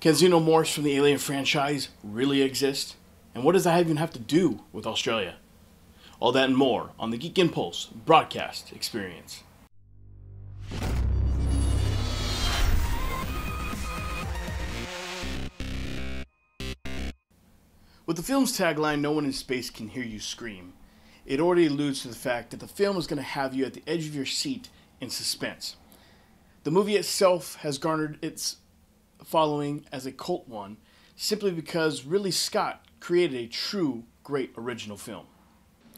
Can Xenomorphs from the Alien franchise really exist? And what does that even have to do with Australia? All that and more on the Geek Impulse broadcast experience. With the film's tagline, "No one in space can hear you scream," it already alludes to the fact that the film is going to have you at the edge of your seat in suspense. The movie itself has garnered its following as a cult one, simply because Ridley Scott created a true great original film.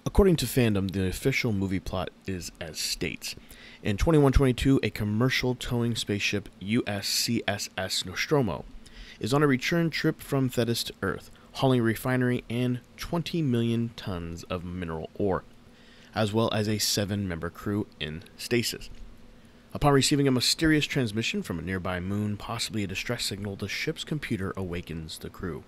According to fandom, the official movie plot is as states. In 2122, a commercial towing spaceship USCSS Nostromo is on a return trip from Thetis to Earth, hauling a refinery and 20 million tons of mineral ore, as well as a 7-member crew in stasis. Upon receiving a mysterious transmission from a nearby moon, possibly a distress signal, the ship's computer awakens the crew.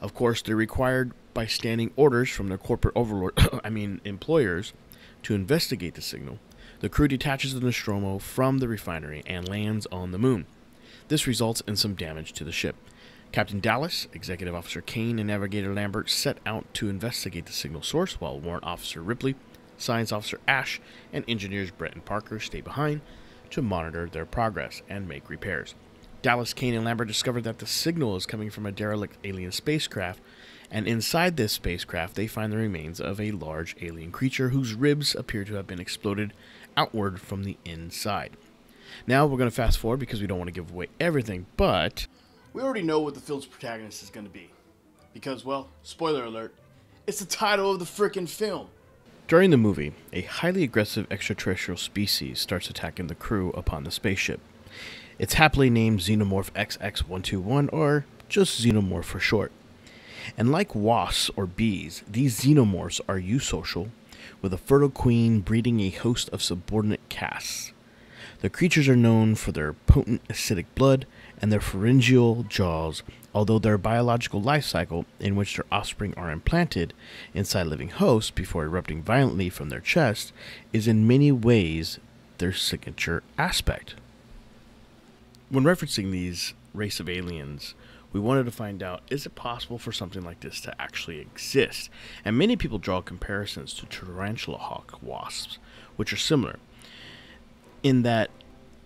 Of course, they're required by standing orders from their corporate employers, to investigate the signal. The crew detaches the Nostromo from the refinery and lands on the moon. This results in some damage to the ship. Captain Dallas, Executive Officer Kane, and Navigator Lambert set out to investigate the signal source, while Warrant Officer Ripley, Science Officer Ash, and Engineers Brett and Parker stay behind to monitor their progress and make repairs. Dallas, Kane, and Lambert discover that the signal is coming from a derelict alien spacecraft, and inside this spacecraft they find the remains of a large alien creature whose ribs appear to have been exploded outward from the inside. Now we're going to fast forward because we don't want to give away everything, but we already know what the film's protagonist is going to be. Because, well, spoiler alert, it's the title of the frickin' film. During the movie, a highly aggressive extraterrestrial species starts attacking the crew upon the spaceship. It's happily named Xenomorph XX121, or just Xenomorph for short. And like wasps or bees, these xenomorphs are eusocial, with a fertile queen breeding a host of subordinate castes. The creatures are known for their potent acidic blood and their pharyngeal jaws, although their biological life cycle, in which their offspring are implanted inside living hosts before erupting violently from their chest, is in many ways their signature aspect. When referencing these race of aliens, we wanted to find out, is it possible for something like this to actually exist? And many people draw comparisons to tarantula hawk wasps, which are similar, in that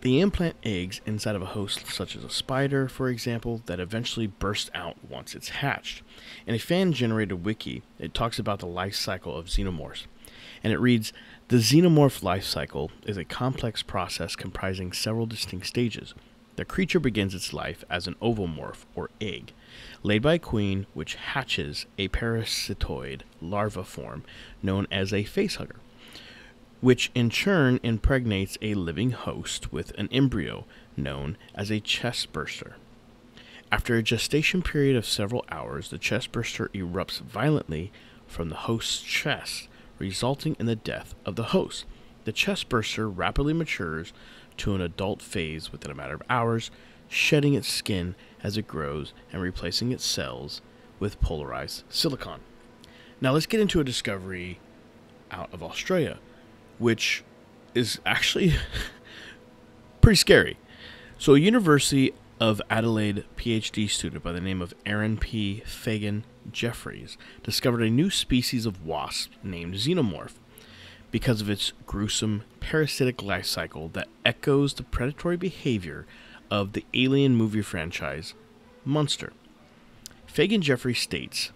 they implant eggs inside of a host such as a spider, for example, that eventually burst out once it's hatched. In a fan-generated wiki, it talks about the life cycle of xenomorphs, and it reads, "The xenomorph life cycle is a complex process comprising several distinct stages. The creature begins its life as an ovomorph, or egg, laid by a queen which hatches a parasitoid larva form known as a facehugger, which in turn impregnates a living host with an embryo known as a chestburster. After a gestation period of several hours, the chestburster erupts violently from the host's chest, resulting in the death of the host. The chestburster rapidly matures to an adult phase within a matter of hours, shedding its skin as it grows and replacing its cells with polarized silicon." Now let's get into a discovery out of Australia, which is actually pretty scary. So a University of Adelaide PhD student by the name of Aaron P. Fagan Jeffries discovered a new species of wasp named Xenomorph because of its gruesome parasitic life cycle that echoes the predatory behavior of the Alien movie franchise Monster. Fagan Jeffries states,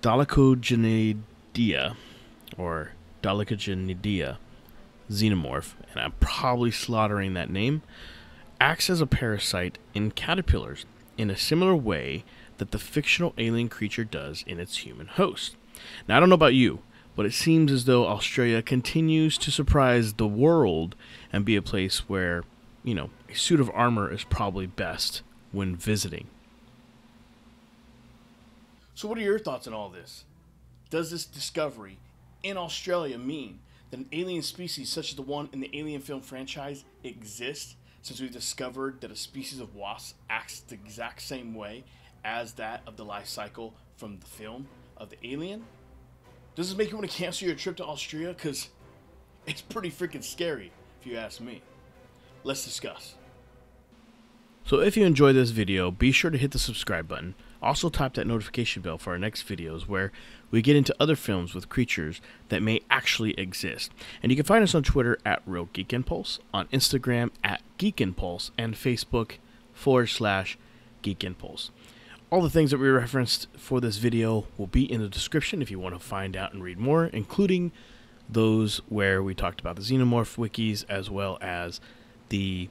Dolichogenidia, or Dolichogenidia xenomorph, and I'm probably slaughtering that name, acts as a parasite in caterpillars in a similar way that the fictional alien creature does in its human host. Now, I don't know about you, but it seems as though Australia continues to surprise the world and be a place where, a suit of armor is probably best when visiting. So what are your thoughts on all this? Does this discovery in Australia mean that an alien species such as the one in the Alien film franchise exists, since we've discovered that a species of wasp acts the exact same way as that of the life cycle from the film of the Alien? Does this make you want to cancel your trip to Australia? Because it's pretty freaking scary, if you ask me. Let's discuss. So if you enjoyed this video, be sure to hit the subscribe button. Also tap that notification bell for our next videos where we get into other films with creatures that may actually exist. And you can find us on Twitter at Real Geek Impulse, on Instagram at Geek Impulse, and Facebook/Geek Impulse. All the things that we referenced for this video will be in the description if you want to find out and read more, including those where we talked about the Xenomorph wikis as well as the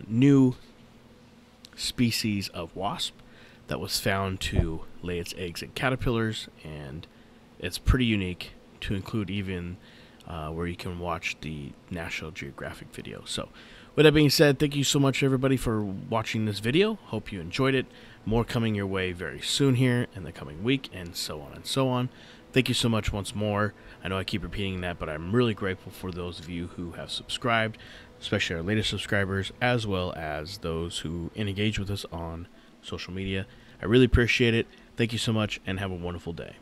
new species of wasp that was found to lay its eggs in caterpillars, and it's pretty unique to include even where you can watch the National Geographic video. So with that being said, thank you so much everybody for watching this video. Hope you enjoyed it. More coming your way very soon here in the coming week, and so on and so on. Thank you so much once more. I know I keep repeating that, but I'm really grateful for those of you who have subscribed, especially our latest subscribers, as well as those who engage with us on social media. I really appreciate it. Thank you so much, and have a wonderful day.